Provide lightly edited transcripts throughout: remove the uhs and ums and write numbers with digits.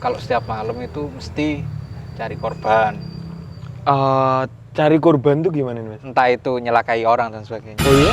kalau setiap malam itu mesti cari korban. Cari korban tuh gimana nih, Mas? Entah itu nyelakai orang dan sebagainya. Oh iya?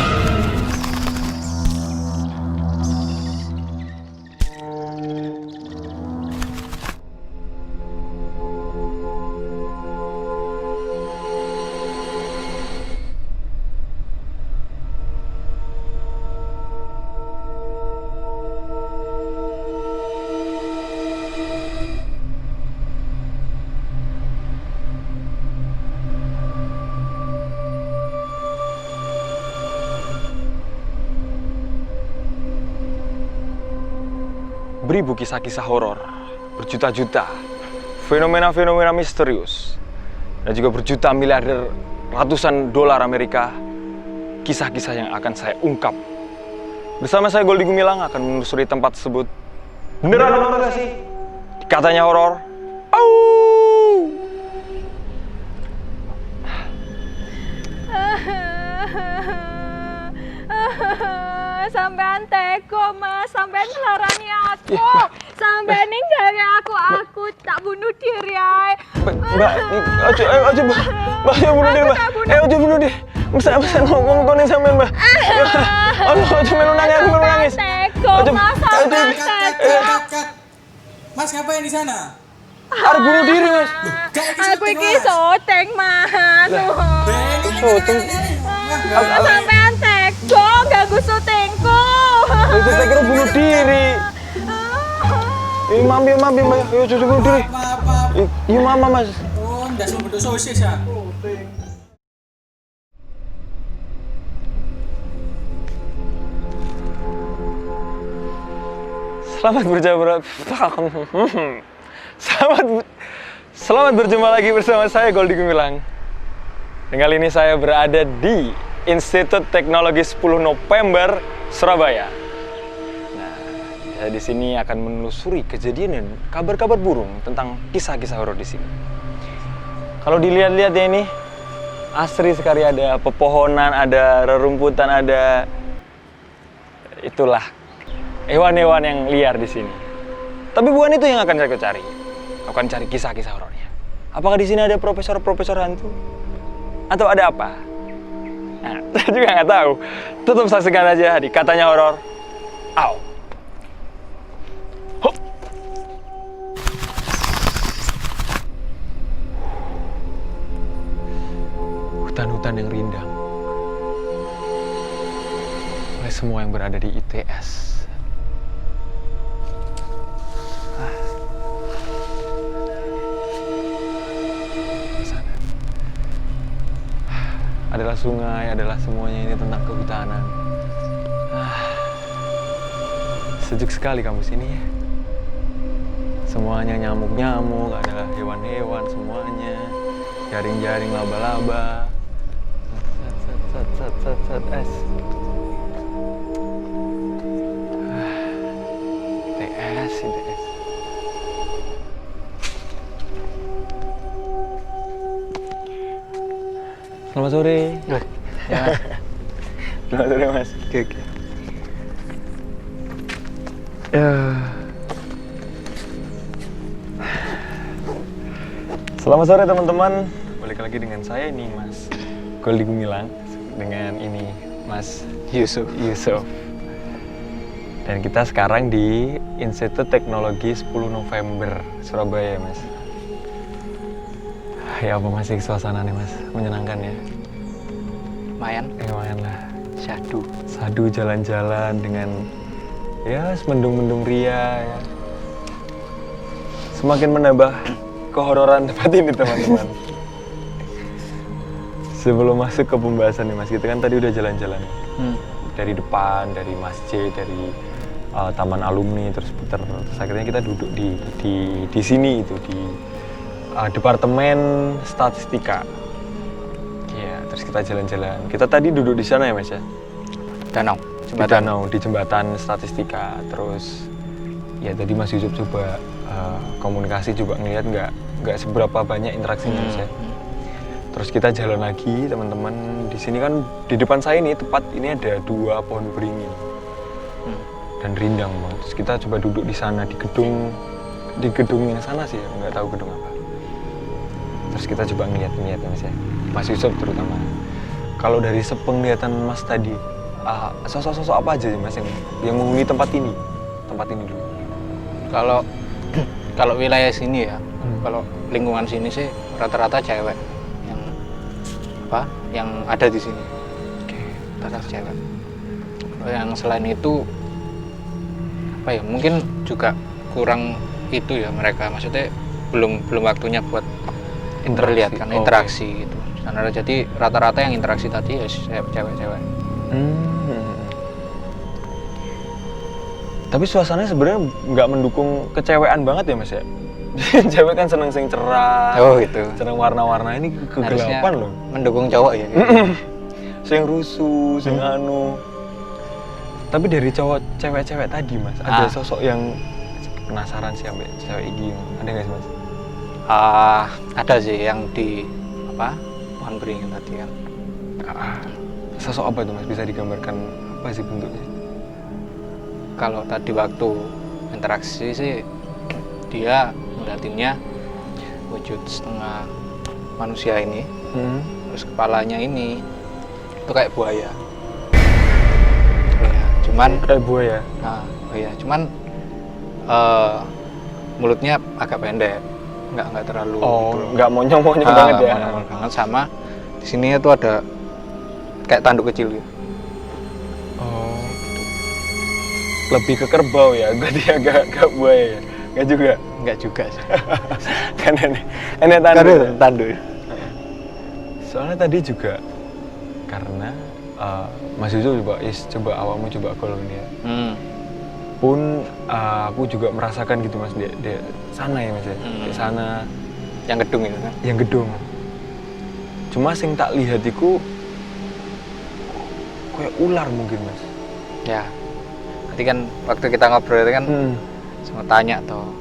Beribu kisah-kisah horor, berjuta-juta, fenomena-fenomena misterius, dan juga berjuta miliarder ratusan dolar Amerika, kisah-kisah yang akan saya ungkap. Bersama saya Goldi Gumilang akan menelusuri tempat tersebut. Beneran apa enggak sih? Katanya horor. Au! Sampean teko Mas, sampean ngelarani aku, sampean ninggalin aku tak bunuh diri ay. Mbak, aja Mbak, aja bunuh diri Mbak. Aja bunuh diri. Bisa ngomong sampean Mbak. Aja melu nangis. Teko Mas, sampean teko. Mas ngapain di sana? Harus bunuh diri Mas. Aku iki syuting Mas. Syuting. Sampean teko ganggu syutingku. Itu saya kira bunuh diri. Mami, Mbak. Ayo cuci bunuh diri. Maaf. Iya mama Mas. Oh, ndak sumber sosis ya. Selamat berjumpa lagi bersama saya Goldi Gumilang. Dan kali ini saya berada di Institut Teknologi 10 November Surabaya. Nah, saya di sini akan menelusuri kejadian dan kabar-kabar burung tentang kisah-kisah horor di sini. Kalau dilihat-lihat ya ini asri sekali, ada pepohonan, ada rerumputan, ada itulah hewan-hewan yang liar di sini. Tapi bukan itu yang akan saya cari. Aku akan cari kisah-kisah horornya. Apakah di sini ada profesor-profesor hantu? Atau ada apa? Nah, saya juga nggak tahu. Tetap saksikan aja di Katanya Horor. Au. Hop. Hutan-hutan yang rindang oleh semua yang berada di ITS. Adalah sungai, adalah semuanya ini tentang kehutanan. Sejuk sekali kampus ini ya. Semuanya nyamuk-nyamuk, adalah hewan-hewan semuanya. Jaring-jaring laba-laba. Es. ITS. Selamat sore. Ya. Selamat sore Mas. Oke. Selamat sore teman-teman. Balik lagi dengan saya ini Mas Goldi Gumilang, dengan ini Mas Yusuf. Dan kita sekarang di Institut Teknologi 10 November Surabaya Mas. Ya apa masih suasananya Mas? Menyenangkan ya? Lumayan. Lumayan lah. Sadu. Jalan-jalan dengan ya mendung-mendung ria ya. Semakin menambah kehororan tempat ini teman-teman. Sebelum masuk ke pembahasan nih Mas, kita kan tadi udah jalan-jalan dari depan, dari masjid, dari taman alumni, terus putar. Terus akhirnya kita duduk di sini itu di Departemen Statistika. Ya, terus kita jalan-jalan. Kita tadi duduk di sana ya Mas ya? Di jembatan Statistika. Terus ya tadi Mas Yusuf coba komunikasi, coba ngeliat nggak seberapa banyak interaksinya Mas ya. Terus kita jalan lagi teman-teman. Di sini kan di depan saya ini tepat ini ada 2 pohon beringin dan rindang banget. Terus kita coba duduk di sana di gedung di gedung yang sana sih, nggak tahu gedung apa. Terus kita coba ngeliat Mas ya, Mas Yusuf terutama. Kalau dari sepenglihatan Mas tadi, sosok-sosok apa aja sih Mas yang menghuni tempat ini dulu? Kalau wilayah sini ya, kalau lingkungan sini sih rata-rata cewek yang ada di sini. Rata-rata cewek. Yang selain itu mungkin juga kurang itu ya, mereka maksudnya belum waktunya buat memperlihatkan interaksi gitu. Karena jadi rata-rata yang interaksi tadi ya cewek-cewek. Tapi suasananya sebenarnya nggak mendukung kecewean banget ya Mas ya. Cewek kan seneng sing cerah. Oh gitu. Seneng warna-warna, ini kegelapan loh. Mendukung cowok ya. Gitu. Sing rusuh, sing anu. Tapi dari cewek-cewek tadi Mas, ada sosok yang penasaran sih sampai cewek ini. Ada nggak sih Mas? Ada sih yang di pohon beringin tadi kan. Sosok apa itu Mas? Bisa digambarkan apa sih bentuknya? Kalau tadi waktu interaksi sih dia ngeliatinnya wujud setengah manusia ini, terus kepalanya ini itu kayak buaya. Ya, cuman kayak buaya. Cuman mulutnya agak pendek, nggak terlalu. Nggak monyong-monyong banget ya. Monyong banget, sama di sini itu ada kayak tanduk kecil gitu. Lebih ke kerbau ya, berarti agak buaya ya? Nggak juga sih. Kan ini tanduk. Soalnya tadi juga karena Mas Yusuf coba awakmu coba golong dia. Pun aku juga merasakan gitu Mas, di sana ya Mas ya, di sana. Yang gedung itu kan? Yang gedung. Cuma sing tak lihat iku kayak ular mungkin Mas. Ya. Nanti kan waktu kita ngobrol itu kan sempat tanya tuh,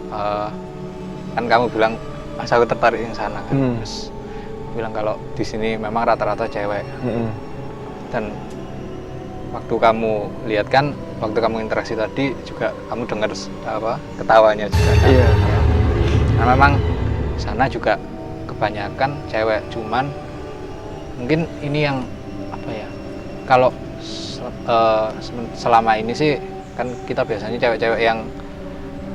kan kamu bilang Mas aku tertarik yang sana kan, terus aku bilang kalau di sini memang rata-rata cewek, dan waktu kamu lihat kan, waktu kamu interaksi tadi juga kamu dengar ketawanya juga kan? Iya. Nah memang sana juga kebanyakan cewek, cuman mungkin ini yang kalau selama ini sih kan kita biasanya cewek-cewek yang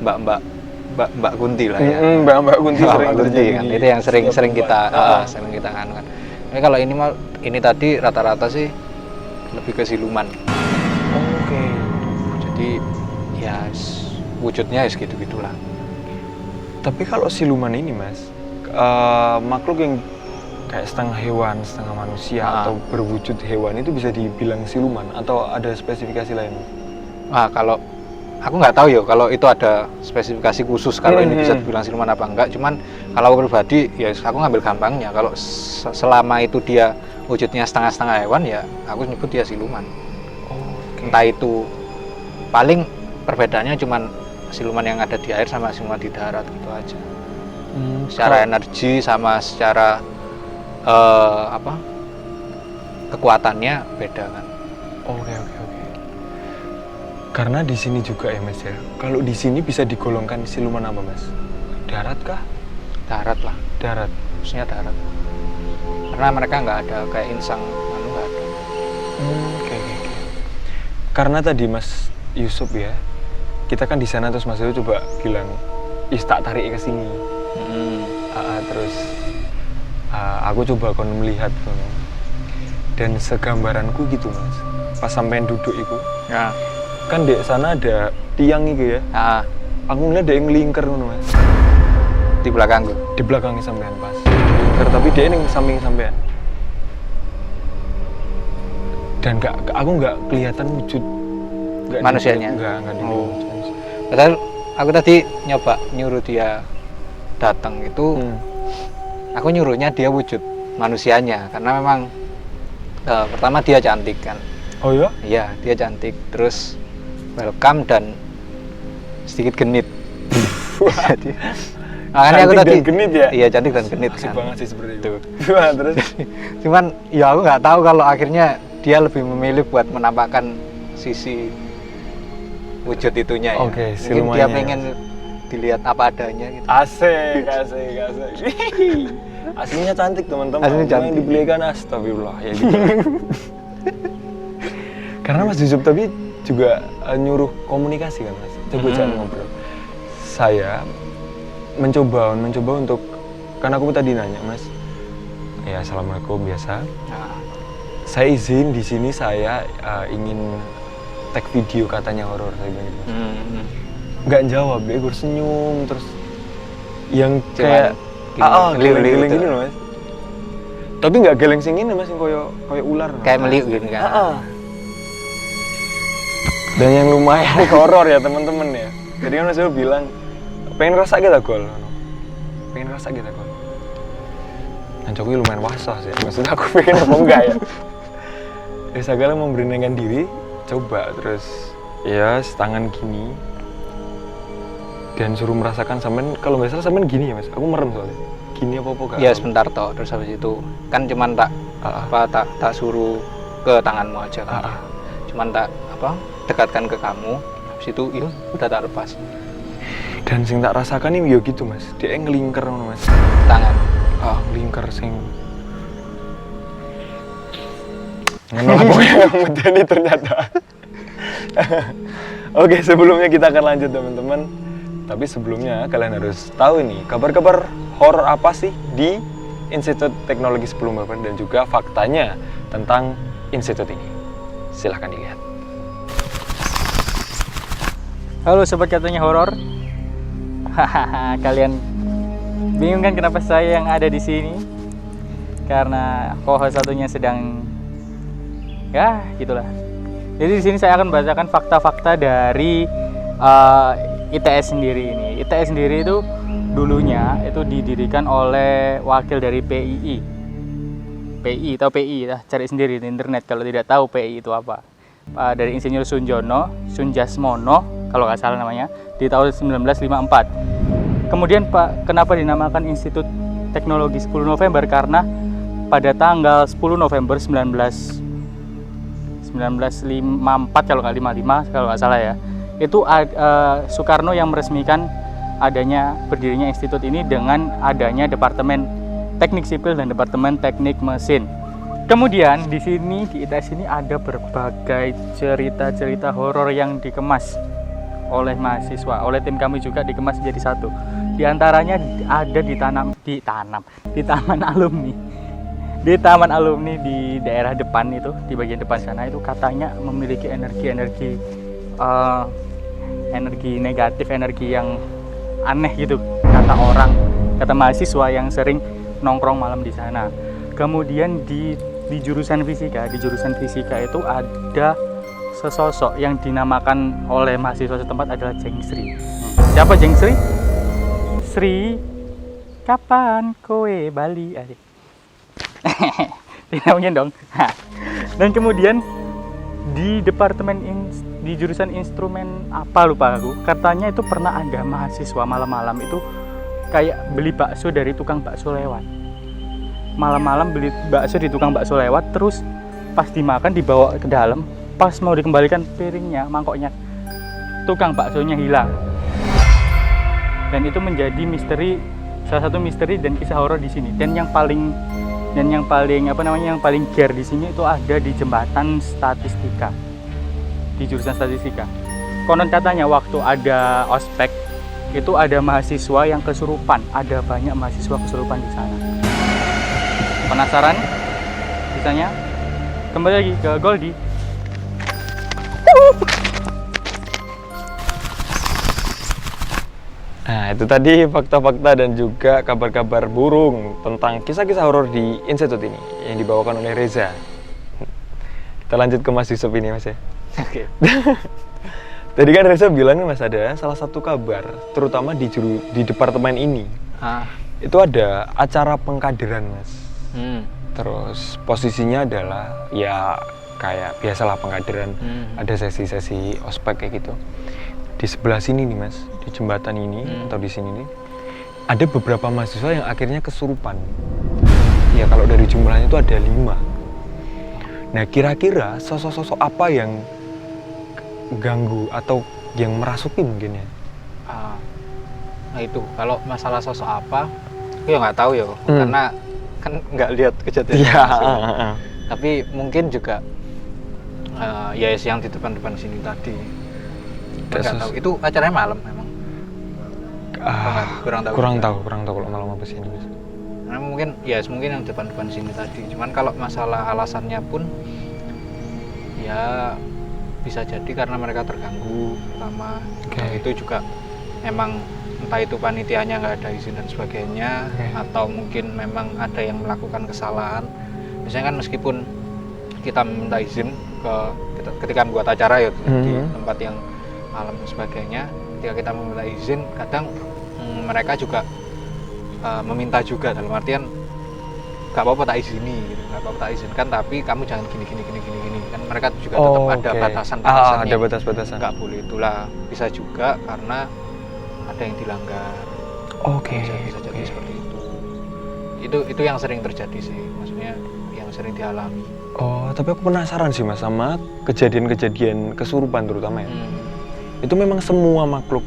mbak Kunti lah ya. Mbak Kunti sering terjadi kan. Itu yang sering kita kan. Tapi kalau ini tadi rata-rata sih lebih ke siluman. Oke. Jadi ya wujudnya gitu-gitulah. Tapi kalau siluman ini Mas, makhluk yang kayak setengah hewan, setengah manusia atau berwujud hewan itu bisa dibilang siluman atau ada spesifikasi lain? Kalau aku nggak tahu ya kalau itu ada spesifikasi khusus kalau ini bisa dibilang siluman apa enggak. Cuman kalau aku pribadi ya aku ngambil gampangnya, kalau selama itu dia wujudnya setengah-setengah hewan ya aku nyebut dia siluman. Entah itu paling perbedaannya cuman siluman yang ada di air sama siluman di darat gitu aja. Secara energi sama secara kekuatannya beda kan. Oke. Karena di sini juga ya Mas ya. Kalau di sini bisa digolongkan siluman apa Mas? Darat kah? Darat lah. Darat. Maksudnya darat. Karena mereka nggak ada kayak insang, nggak ada. Oke. Karena tadi Mas Yusuf ya, kita kan di sana terus Mas Yusuf coba bilang, tak tarik ke sini. Terus aku coba kon melihat dan segambaranku gitu Mas. Pas sampean duduk itu. Ya. Kan di sana ada tiang itu ya. Aku ngeliat dia ngelingker ngono Mas. Di belakangku. Di belakangnya sampean pas. Ngelingker tapi dia ning samping sampean. Dan aku nggak kelihatan wujud manusianya. Nggak di. Padahal aku tadi nyoba nyuruh dia datang itu, aku nyuruhnya dia wujud manusianya karena memang pertama dia cantik kan. Oh ya? Iya, dia cantik. Terus welcome dan sedikit genit. Jadi, makanya aku tadi genit ya? Iya, cantik dan genit. Asik kan. banget sih seperti itu. Terus cuman ya aku nggak tahu kalau akhirnya dia lebih memilih buat menampakkan sisi wujud itunya ya. Oke, mungkin dia pengen dilihat apa adanya gitu. Asik. Aslinya cantik teman-teman. Aslinya cantik. Yang dibelikan astagfirullah ya gitu. Karena Mas Yusuf tadi juga nyuruh komunikasi kan Mas. Coba jangan ngobrol. Saya mencoba untuk, karena aku tadi nanya Mas, ya assalamualaikum biasa. Nah, Saya izin di sini saya ingin tag video katanya horor saya bilang gitu. Nggak jawab, dia gue senyum terus yang kayak geleng-geleng gini loh Mas. Tapi nggak geleng sing ini Mas, yang koyo ular. kayak meliuk gitu kan. Dan yang lumayan horor ya teman-teman ya. Jadi kan Mas Yusuf bilang pengen rasa kita gol. Dan Coki lumayan wasah sih. Maksudnya aku pengen apa enggak ya. Ya segala memberanikan diri, coba terus ya tangan gini. Dan suruh merasakan sampean, kalau nggak salah sampean gini ya Mas. Aku merem soalnya. Gini apa gak? Ya sebentar toh, terus habis itu kan cuman tak suruh ke tanganmu aja kan. Cuman dekatkan ke kamu, habis itu ya udah tak lepas. Dan sing tak rasakan ini yo gitu Mas. Dia ngelingker ngono Mas. Tangan. Ngelingker sing ngono apa yang medeni ternyata. Oke, sebelumnya kita akan lanjut teman-teman. Tapi sebelumnya kalian harus tahu nih kabar-kabar horor apa sih di Institut Teknologi 10 November dan juga faktanya tentang institut ini. Silahkan dilihat. Halo sobat katanya horor. Hahaha, kalian bingung kan kenapa saya yang ada di sini? Karena co-host satunya sedang ya gitulah. Jadi di sini saya akan bacakan fakta-fakta dari ITS sendiri ini. ITS sendiri itu dulunya itu didirikan oleh wakil dari PII. PI atau PI ya, cari sendiri di internet kalau tidak tahu PI itu apa. Dari Insinyur Sunjasmono kalau nggak salah namanya di tahun 1954. Kemudian kenapa dinamakan Institut Teknologi 10 November? Karena pada tanggal 10 November 1954 kalau nggak 55 kalau nggak salah ya, itu Soekarno yang meresmikan berdirinya institut ini dengan adanya Departemen Teknik Sipil dan Departemen Teknik Mesin. Kemudian di sini di ITS ini ada berbagai cerita-cerita horor yang dikemas oleh mahasiswa, oleh tim kami juga dikemas menjadi satu. Di antaranya ada di taman alumni. Di taman alumni di daerah depan itu, di bagian depan sana itu katanya memiliki energi negatif, energi yang aneh gitu, kata mahasiswa yang sering nongkrong malam di sana. Kemudian di jurusan fisika itu ada sesosok yang dinamakan oleh mahasiswa setempat adalah Jeng Sri. Siapa Jeng Sri? Sri, kapan kowe Bali? Asik. Tidak mungkin dong. Dan kemudian di di jurusan instrumen apa lupa aku, katanya itu pernah ada mahasiswa malam-malam itu kayak beli bakso dari tukang bakso lewat. Malam-malam beli bakso di tukang bakso lewat, terus pas dimakan dibawa ke dalam, pas mau dikembalikan piringnya, mangkoknya, tukang baksonya hilang. Dan itu menjadi salah satu misteri dan kisah horor di sini. Dan yang paling care di sini itu ada di jembatan statistika, di jurusan statistika. Konon katanya waktu ada ospek itu ada mahasiswa yang kesurupan, ada banyak mahasiswa kesurupan di sana. Penasaran kisahnya? Kembali lagi ke Goldie. Nah, itu tadi fakta-fakta dan juga kabar-kabar burung tentang kisah-kisah horor di institut ini yang dibawakan oleh Reza. Kita lanjut ke Mas Yusuf ini, Mas ya. Oke. Tadi kan Reza bilang Mas ada salah satu kabar, terutama di departemen ini. Itu ada acara pengkaderan, Mas. Terus posisinya adalah ya kayak biasalah pengkaderan, ada sesi-sesi ospek kayak gitu. Di sebelah sini nih Mas, di jembatan ini atau di sini nih, ada beberapa mahasiswa yang akhirnya kesurupan. Ya kalau dari jumlahnya itu ada 5. Nah kira-kira sosok-sosok apa yang ganggu atau yang merasuki mungkin ya? Nah itu kalau masalah sosok apa, aku ya nggak tahu ya, karena kan nggak lihat kejadian Iya. langsung. Tapi mungkin juga ya yang di depan sini tadi. Nggak tahu. Itu acaranya malam memang. Kurang tahu. Kurang tahu kalau malam apa sih ini. Nah, mungkin yang depan sini tadi. Cuman kalau masalah alasannya pun ya bisa jadi karena mereka terganggu pertama. Itu juga emang entah itu panitianya nggak ada izin dan sebagainya, atau mungkin memang ada yang melakukan kesalahan. Biasanya kan meskipun kita minta izin ketika membuat acara ya di tempat yang malam dan sebagainya, ketika kita meminta izin kadang mereka juga meminta juga, dalam artian nggak apa-apa tak izini gitu, nggak apa-apa tak izinkan, tapi kamu jangan gini kan mereka juga tetap ada batasan-batasannya. Ada batas-batasan. Nggak boleh itulah, bisa juga karena ada yang dilanggar. Bisa jadi seperti itu yang sering terjadi sih, maksudnya yang sering dialami. Tapi aku penasaran sih Mas sama kejadian-kejadian kesurupan terutama ya. Itu memang semua makhluk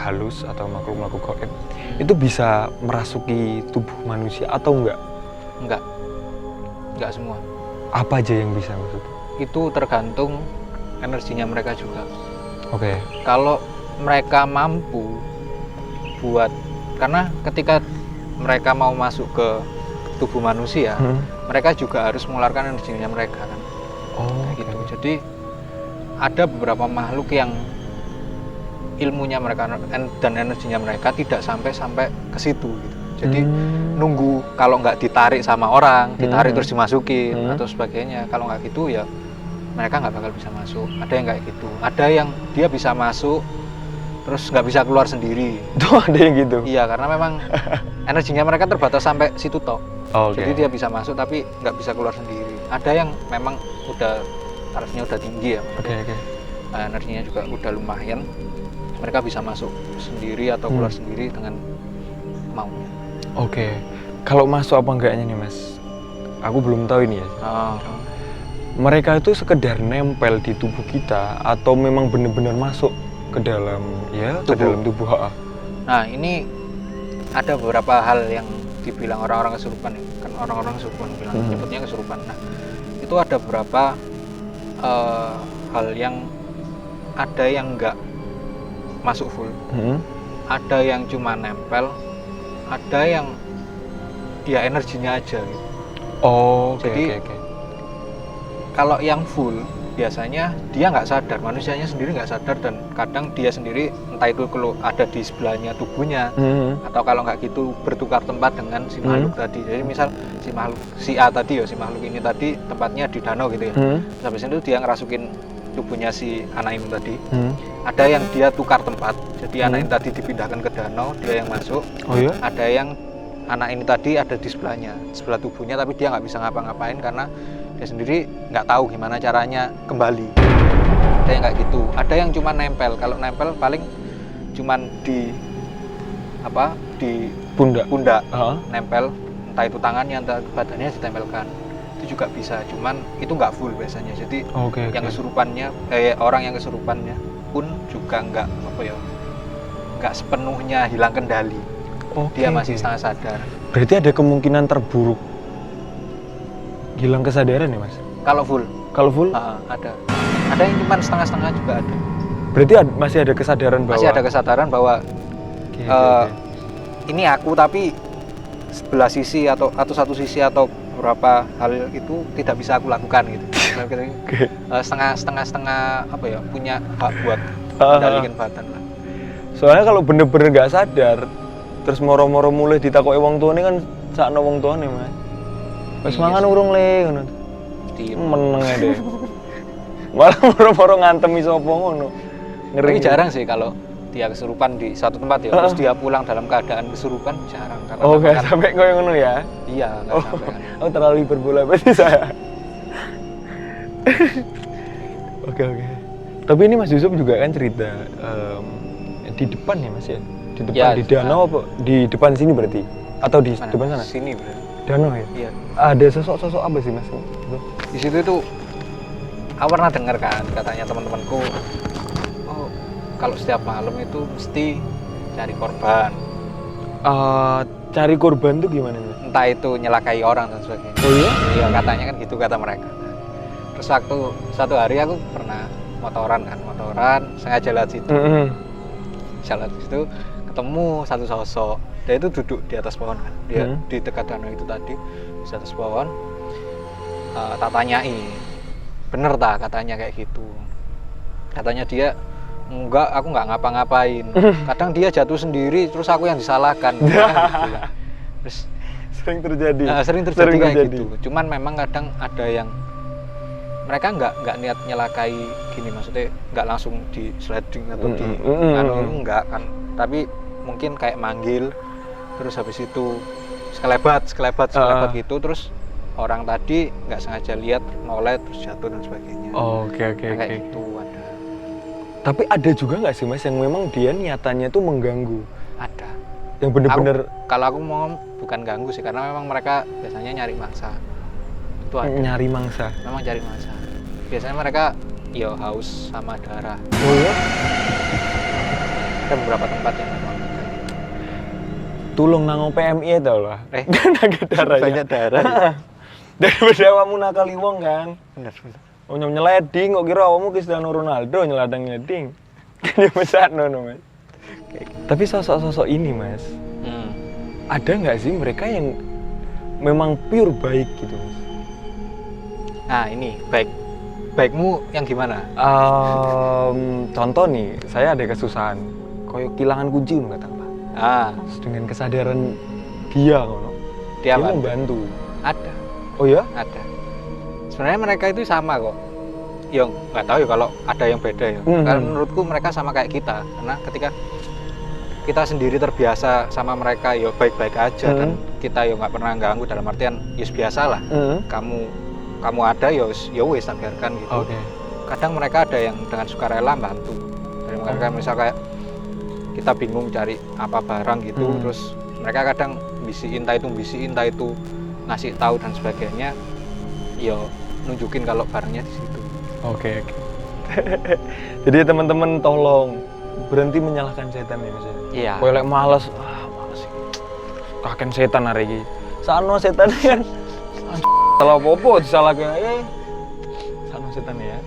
halus atau makhluk gaib itu bisa merasuki tubuh manusia atau enggak? Enggak semua. Apa aja yang bisa maksudnya? Itu tergantung energinya mereka juga. Kalau mereka mampu buat, karena ketika mereka mau masuk ke tubuh manusia, mereka juga harus mengeluarkan energinya mereka kan. Gitu. Jadi ada beberapa makhluk yang ilmunya mereka dan energinya mereka tidak sampai ke situ gitu. Jadi nunggu, kalau nggak ditarik sama orang, ditarik terus dimasukin atau sebagainya. Kalau nggak gitu ya mereka nggak bakal bisa masuk. Ada yang kayak gitu. Ada yang dia bisa masuk terus nggak bisa keluar sendiri. Tuh ada yang gitu? Iya, karena memang energinya mereka terbatas sampai situ tok. Jadi dia bisa masuk tapi nggak bisa keluar sendiri. Ada yang memang udah tarafnya udah tinggi ya. Nah, energinya juga udah lumayan. Mereka bisa masuk sendiri atau keluar sendiri dengan maunya. Kalau masuk apa enggaknya nih Mas? Aku belum tahu ini ya. Mereka itu sekedar nempel di tubuh kita atau memang benar-benar masuk ke dalam tubuh. Ke dalam tubuh. Nah, ini ada beberapa hal yang dibilang orang-orang kesurupan ya. Kan orang-orang kesurupan bilang nyebutnya kesurupan. Nah, itu ada beberapa hal yang ada yang enggak masuk full, ada yang cuma nempel, ada yang ya energinya aja gitu. Jadi kalau yang full biasanya dia nggak sadar, manusianya sendiri nggak sadar, dan kadang dia sendiri entah itu kalau ada di sebelahnya tubuhnya atau kalau nggak gitu bertukar tempat dengan si makhluk tadi. Jadi misal si A tadi ya, si makhluk ini tadi tempatnya di danau gitu ya. Habis itu dia ngerasukin tubuhnya si anak ini tadi. Ada yang dia tukar tempat, jadi anak ini tadi dipindahkan ke danau, dia yang masuk. Ada yang anak ini tadi ada di sebelah tubuhnya, tapi dia nggak bisa ngapa-ngapain karena dia sendiri nggak tahu gimana caranya kembali. Ada yang kayak gitu. Ada yang cuma nempel. Kalau nempel paling cuman di pundak, nempel, entah itu tangannya, entah badannya ditempelkan. Itu juga bisa, cuman itu nggak full biasanya. Jadi yang kesurupannya, orang yang kesurupannya pun juga nggak sepenuhnya hilang kendali. Dia masih setengah sadar. Berarti ada kemungkinan terburuk hilang kesadaran ya Mas? Kalau full ada yang cuma setengah-setengah juga ada. Berarti masih ada kesadaran bahwa ini aku, tapi sebelah sisi atau satu sisi atau beberapa hal itu tidak bisa aku lakukan gitu. Setengah punya hak buat kendalikan badan lah. Soalnya kalau bener-bener nggak sadar terus moro-moro mulai ditakoki wong tuane kan sakno wong tuane Mas. Wis mangan urung le ngono. Meneng deh. Malah moro-moro ngantemi sapa ngono. Ngeri. Jarang sih kalau dia kesurupan di satu tempat ya, terus dia pulang dalam keadaan kesurupan, jarang. Karena nggak sampai koyo ngono ya? Iya, nggak sampai. Oh, terlalu hiperbola berarti saya. Oke. Tapi ini Mas Yusuf juga kan cerita di depan ya Mas ya? Di depan ya, di danau apa? Di depan sini berarti? Atau di depan sana? Sini berarti. Danau ya? Iya. Ada sosok-sosok apa sih Mas? Di situ itu aku pernah dengar kan katanya teman-temanku, kalau setiap malam itu mesti cari korban. Cari korban tuh gimana Mas? Entah itu nyelakai orang dan sebagainya. Oh iya? Iya, katanya kan gitu kata mereka. Terus waktu satu hari aku pernah motoran, sengaja lewat situ. Jalan situ ketemu satu sosok. Dia itu duduk di atas pohon kan. Dia di dekat danau itu tadi, di atas pohon. Tak tanyai, bener tak katanya kayak gitu. Katanya dia, enggak, aku nggak ngapa-ngapain. Kadang dia jatuh sendiri, terus aku yang disalahkan. Gitu. Terus Sering terjadi. sering terjadi kayak gitu. Cuman memang kadang ada yang mereka nggak niat nyelakai gini, maksudnya nggak langsung di sliding atau di enggak kan, tapi mungkin kayak manggil, terus habis itu sekelebat gitu, terus orang tadi nggak sengaja lihat, noleh, terus jatuh dan sebagainya. Oke. Kayak gitu ada. Tapi ada juga nggak sih Mas yang memang dia niatannya tuh mengganggu? Ada. Yang bener-bener Kalau aku mau bukan ganggu sih, karena memang mereka biasanya nyari mangsa. Itu ada. nyari mangsa. Memang cari mangsa. Biasanya mereka haus sama darah. Oh ya? Ada beberapa tempat yang memang kayak gitu. Tulung nango PMI tau lah. Naga darah. Banyak darah. Daripada kamu nakali wong kan. Bener. Oh nyeleding, kok kira kamu Cristiano Ronaldo nyeleding. Kan dia mesakno no Mas. Tapi sosok-sosok ini Mas, ada nggak sih mereka yang memang pure baik gitu Mas? Nah ini baikmu yang gimana? Contoh nih, saya ada kesusahan, koyo kehilangan kunci nggak tahu Pak. Terus dengan kesadaran dia Dia membantu. Ada. Oh ya? Ada. Sebenarnya mereka itu sama kok. Yang nggak tahu ya kalau ada yang beda ya. Karena menurutku mereka sama kayak kita. Karena ketika kita sendiri terbiasa sama mereka ya baik-baik aja dan kita ya nggak pernah ganggu, dalam artian ya biasa lah. Kamu ada ya wes tak biarkan gitu. Oke. Kadang mereka ada yang dengan sukarela bantu. Dari mereka misal kayak kita bingung cari apa barang gitu, terus mereka kadang bisiin entah itu ngasih tahu dan sebagainya. Ya nunjukin kalau barangnya di situ. Oke. Jadi teman-teman tolong berhenti menyalahkan setan ya Mas. Iya. Kowe lek males sih. Kaken setan hari ini. Sano setan kan. Salah apa-apa disalahkan aja. Sano setan ya.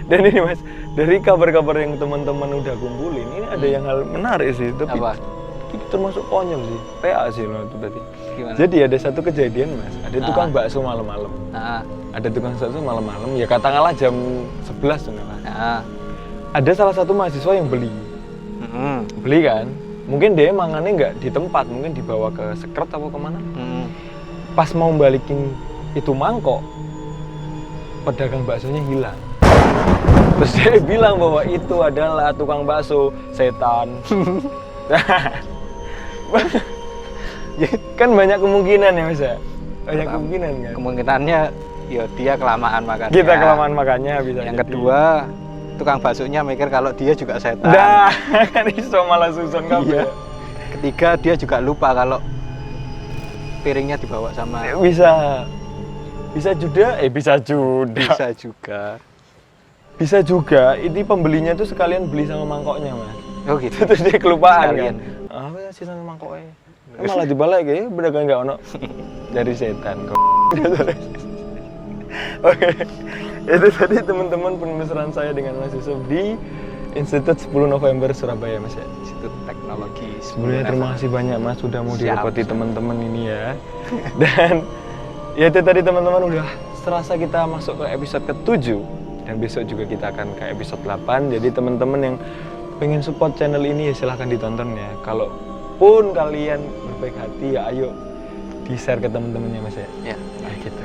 Dan ini Mas, dari kabar-kabar yang teman-teman udah kumpulin, ini ada yang hal menarik sih, tapi Apa? itu termasuk konyol sih. PA sih loh itu tadi. Gimana? Jadi ada satu kejadian Mas, ada tukang bakso malam-malam. Ada tukang bakso malam-malam, ya katakanlah jam 11 tuh lah. Ada salah satu mahasiswa yang beli kan, mungkin dia mangannya nggak di tempat, mungkin dibawa ke sekret atau kemana. Pas mau balikin itu mangkok, pedagang baksonya hilang. Terus dia bilang bahwa itu adalah tukang bakso setan. Kan banyak kemungkinan ya Mas ya? Banyak kemungkinan kan? Kemungkinannya ya dia kelamaan makannya. Kita kelamaan makannya bisa. Yang kedua, tukang baksonya mikir kalau dia juga setan. Dah, kan iso malah susun kabeh. Ketiga, dia juga lupa kalau piringnya dibawa sama. Bisa juga. Bisa juga, ini pembelinya tuh sekalian beli sama mangkoknya Mas. Oh gitu. Terus dia kelupaan Sekalian. kan. Apa sih sama mangkoknya? Malah dibalik ya, bener kan nggak ono. Dari setan kok. Oke, itu tadi teman-teman penelusuran saya dengan Mas Yusuf di Institut 10 November Surabaya Mas ya. Institut Teknologi. Sebelumnya terima kasih banyak Mas sudah mau Siap. direpoti teman-teman ini ya. Dan ya itu tadi teman-teman udah serasa kita masuk ke episode ke-7 dan besok juga kita akan ke episode 8. Jadi teman-teman yang pengen support channel ini ya silahkan ditonton ya. Kalaupun kalian berbaik hati ya ayo di-share ke teman-temannya Mas ya. Ya. Nah gitu.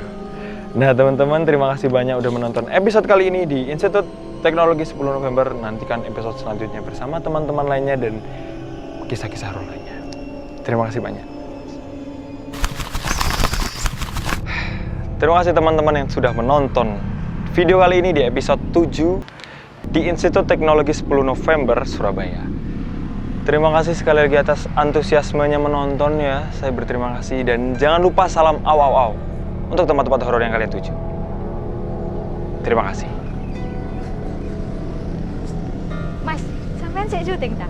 Nah teman-teman terima kasih banyak udah menonton episode kali ini di Institut Teknologi 10 November. Nantikan episode selanjutnya bersama teman-teman lainnya dan kisah-kisah horor lainnya. Terima kasih banyak. Terima kasih teman-teman yang sudah menonton video kali ini di episode 7 di Institut Teknologi 10 November Surabaya. Terima kasih sekali lagi atas antusiasmenya menonton ya. Saya berterima kasih dan jangan lupa salam aw-aw-aw untuk tempat-tempat horor yang kalian tuju. Terima kasih. Mas, sampean sik syuting ta?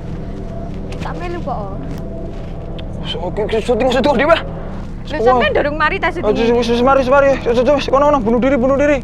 melu kok. Oke, syuting di mah. Lho sampean durung mari ta syuting. Mari, kono bunuh diri.